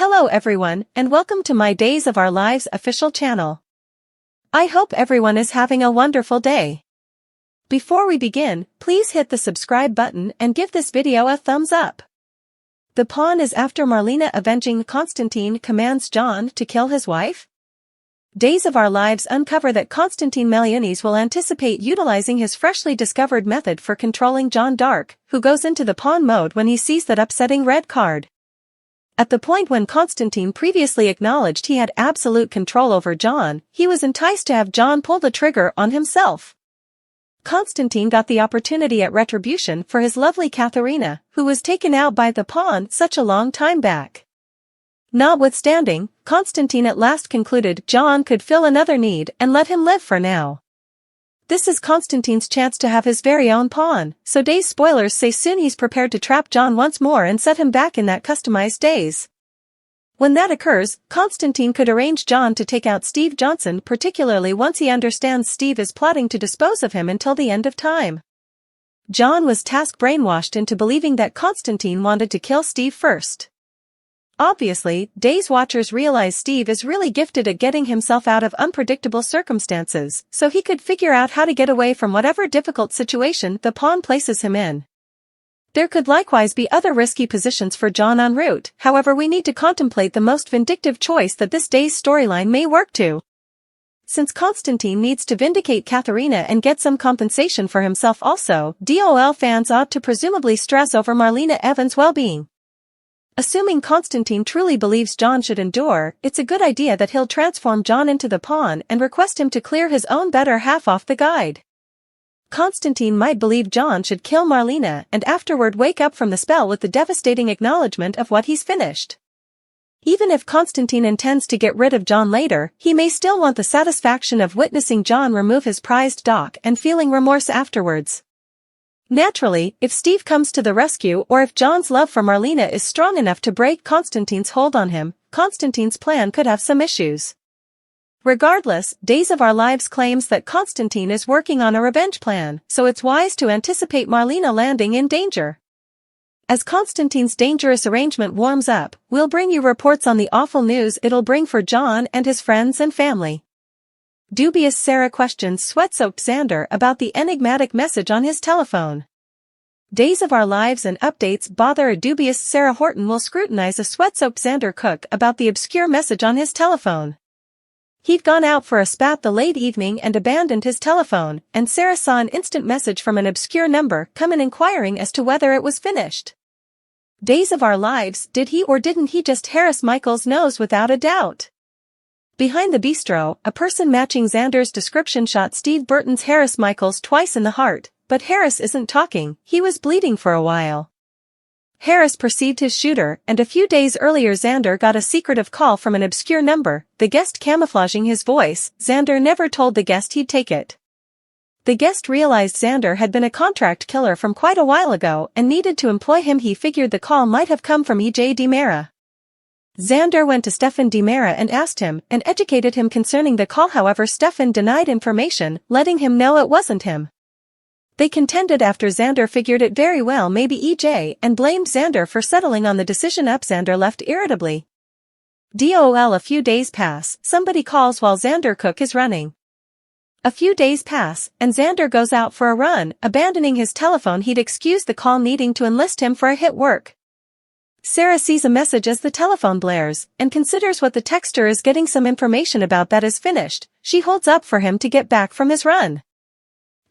Hello everyone, and welcome to my Days of Our Lives official channel. I hope everyone is having a wonderful day. Before we begin, please hit the subscribe button and give this video a thumbs up. The pawn is after Marlena Vengeful Konstantin commands John to kill his wife. Days of Our Lives uncover that Konstantin Melionis will anticipate utilizing his freshly discovered method for controlling John Dark, who goes into the pawn mode when he sees that upsetting red card. At the point when Konstantin previously acknowledged he had absolute control over John, he was enticed to have John pull the trigger on himself. Konstantin got the opportunity at retribution for his lovely Katharina, who was taken out by the pawn such a long time back. Notwithstanding, Konstantin at last concluded John could fill another need and let him live for now. This is Konstantin's chance to have his very own pawn, so Days spoilers say soon he's prepared to trap John once more and set him back in that customized Days. When that occurs, Konstantin could arrange John to take out Steve Johnson, particularly once he understands Steve is plotting to dispose of him until the end of time. John was brainwashed into believing that Konstantin wanted to kill Steve first. Obviously, Days watchers realize Steve is really gifted at getting himself out of unpredictable circumstances, so he could figure out how to get away from whatever difficult situation the pawn places him in. There could likewise be other risky positions for John en route, however we need to contemplate the most vindictive choice that this Days storyline may work to. Since Konstantin needs to vindicate Katharina and get some compensation for himself also, DOL fans ought to presumably stress over Marlena Evans' well-being. Assuming Konstantin truly believes John should endure, it's a good idea that he'll transform John into the pawn and request him to clear his own better half off the guide. Konstantin might believe John should kill Marlena and afterward wake up from the spell with the devastating acknowledgement of what he's finished. Even if Konstantin intends to get rid of John later, he may still want the satisfaction of witnessing John remove his prized dock and feeling remorse afterwards. Naturally, if Steve comes to the rescue or if John's love for Marlena is strong enough to break Konstantin's hold on him, Konstantin's plan could have some issues. Regardless, Days of Our Lives claims that Konstantin is working on a revenge plan, so it's wise to anticipate Marlena landing in danger. As Konstantin's dangerous arrangement warms up, we'll bring you reports on the awful news it'll bring for John and his friends and family. Dubious Sarah questions sweat-soaked Xander about the enigmatic message on his telephone. Days of Our Lives and updates bother a dubious Sarah. Horton will scrutinize a sweat-soaked Xander Cook about the obscure message on his telephone. He'd gone out for a spat the late evening and abandoned his telephone, and Sarah saw an instant message from an obscure number come in inquiring as to whether it was finished. Days of Our Lives, did he or didn't he just Harris Michaels knows without a doubt. Behind the bistro, a person matching Xander's description shot Steve Burton's Harris Michaels twice in the heart, but Harris isn't talking, he was bleeding for a while. Harris perceived his shooter, and a few days earlier Xander got a secretive call from an obscure number, the guest camouflaging his voice. Xander never told the guest he'd take it. The guest realized Xander had been a contract killer from quite a while ago and needed to employ him. He figured the call might have come from E.J. DiMera. Xander went to Stefan DiMera and asked him and educated him concerning the call. However, Stefan denied information, letting him know it wasn't him. They contended after Xander figured it very well maybe EJ and blamed Xander for settling on the decision. Xander left irritably. DOL. A few days pass, somebody calls while Xander Cook is running. A few days pass, and Xander goes out for a run, abandoning his telephone. He'd excused the call needing to enlist him for a hit work. Sarah sees a message as the telephone blares, and considers what the texter is getting some information about that is finished. She holds up for him to get back from his run.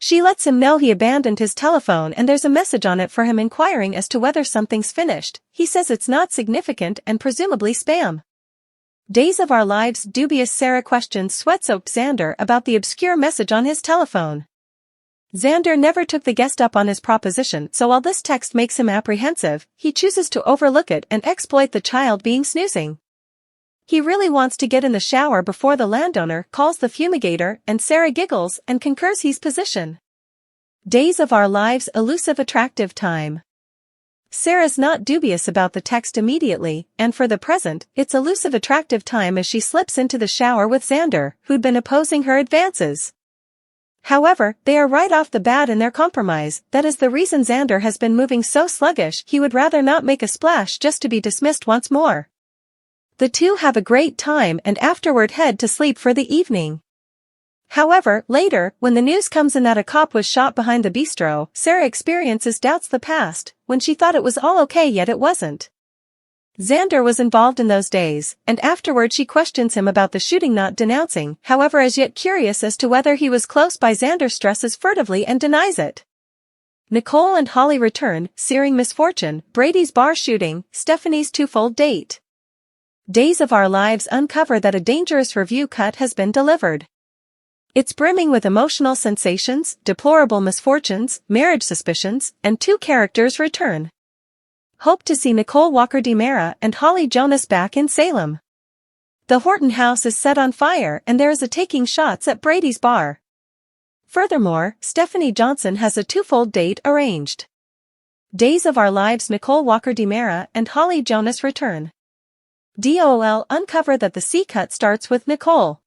She lets him know he abandoned his telephone and there's a message on it for him inquiring as to whether something's finished. He says it's not significant and presumably spam. Days of Our Lives. Dubious Sarah questions sweat-soaked Xander about the obscure message on his telephone. Xander never took the guest up on his proposition, so while this text makes him apprehensive, he chooses to overlook it and exploit the child being snoozing. He really wants to get in the shower before the landowner calls the fumigator, and Sarah giggles and concurs he's position. Days of Our Lives. Elusive attractive time. Sarah's not dubious about the text immediately, and for the present, it's elusive attractive time as she slips into the shower with Xander, who'd been opposing her advances. However, they are right off the bat in their compromise. That is the reason Xander has been moving so sluggish. He would rather not make a splash just to be dismissed once more. The two have a great time and afterward head to sleep for the evening. However, later, when the news comes in that a cop was shot behind the bistro, Sarah experiences doubts the past, when she thought it was all okay yet it wasn't. Xander was involved in those days, and afterward she questions him about the shooting, not denouncing, however as yet curious as to whether he was close by. Xander stresses furtively and denies it. Nicole and Holly return, searing misfortune, Brady's bar shooting, Stephanie's twofold date. Days of Our Lives uncover that a dangerous review cut has been delivered. It's brimming with emotional sensations, deplorable misfortunes, marriage suspicions, and two characters return. Hope to see Nicole Walker DiMera and Holly Jonas back in Salem. The Horton house is set on fire and there is a taking shots at Brady's bar. Furthermore, Stephanie Johnson has a twofold date arranged. Days of Our Lives Nicole Walker DiMera and Holly Jonas return. DOL uncover that the C-cut starts with Nicole.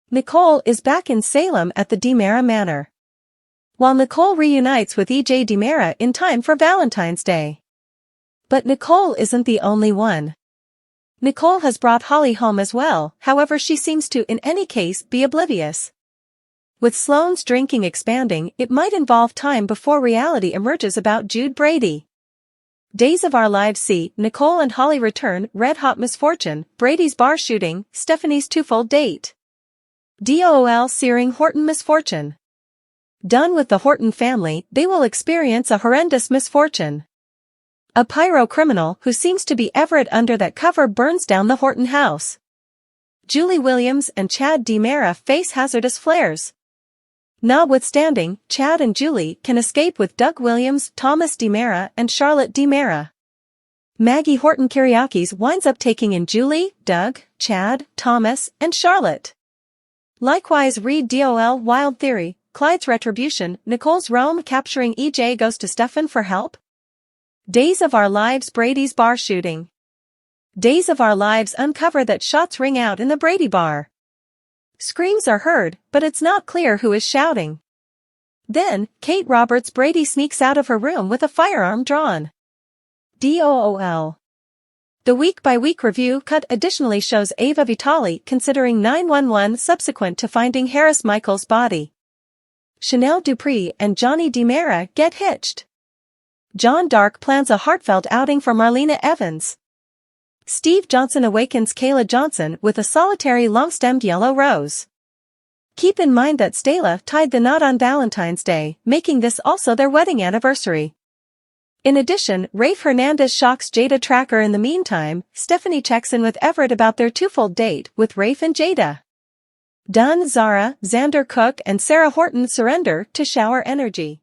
Nicole is back in Salem at the DiMera Manor. While Nicole reunites with EJ DiMera in time for Valentine's Day. But Nicole isn't the only one. Nicole has brought Holly home as well, however she seems to in any case be oblivious. With Sloane's drinking expanding, it might involve time before reality emerges about Jude Brady. Days of Our Lives see Nicole and Holly return, red hot misfortune, Brady's bar shooting, Stephanie's twofold date. DOL searing Horton misfortune. Done with the Horton family, they will experience a horrendous misfortune. A pyro criminal who seems to be Everett under that cover burns down the Horton house. Julie Williams and Chad DiMera face hazardous flares. Notwithstanding, Chad and Julie can escape with Doug Williams, Thomas DiMera, and Charlotte DiMera. Maggie Horton Kyriakis winds up taking in Julie, Doug, Chad, Thomas, and Charlotte. Likewise read DOL Wild Theory, Clyde's Retribution, Nicole's Rome capturing EJ goes to Stefan for help. Days of Our Lives Brady's bar shooting. Days of Our Lives uncover that shots ring out in the Brady bar. Screams are heard, but it's not clear who is shouting. Then, Kate Roberts Brady sneaks out of her room with a firearm drawn. DOOL. The week-by-week review cut additionally shows Ava Vitale considering 911 subsequent to finding Harris Michael's body. Chanel Dupree and Johnny DiMera get hitched. John Dark plans a heartfelt outing for Marlena Evans. Steve Johnson awakens Kayla Johnson with a solitary long-stemmed yellow rose. Keep in mind that Stella tied the knot on Valentine's Day, making this also their wedding anniversary. In addition, Rafe Hernandez shocks Jada Tracker. In the meantime, Stephanie checks in with Everett about their twofold date with Rafe and Jada. Dunn, Zara, Xander Cook and Sarah Horton surrender to shower energy.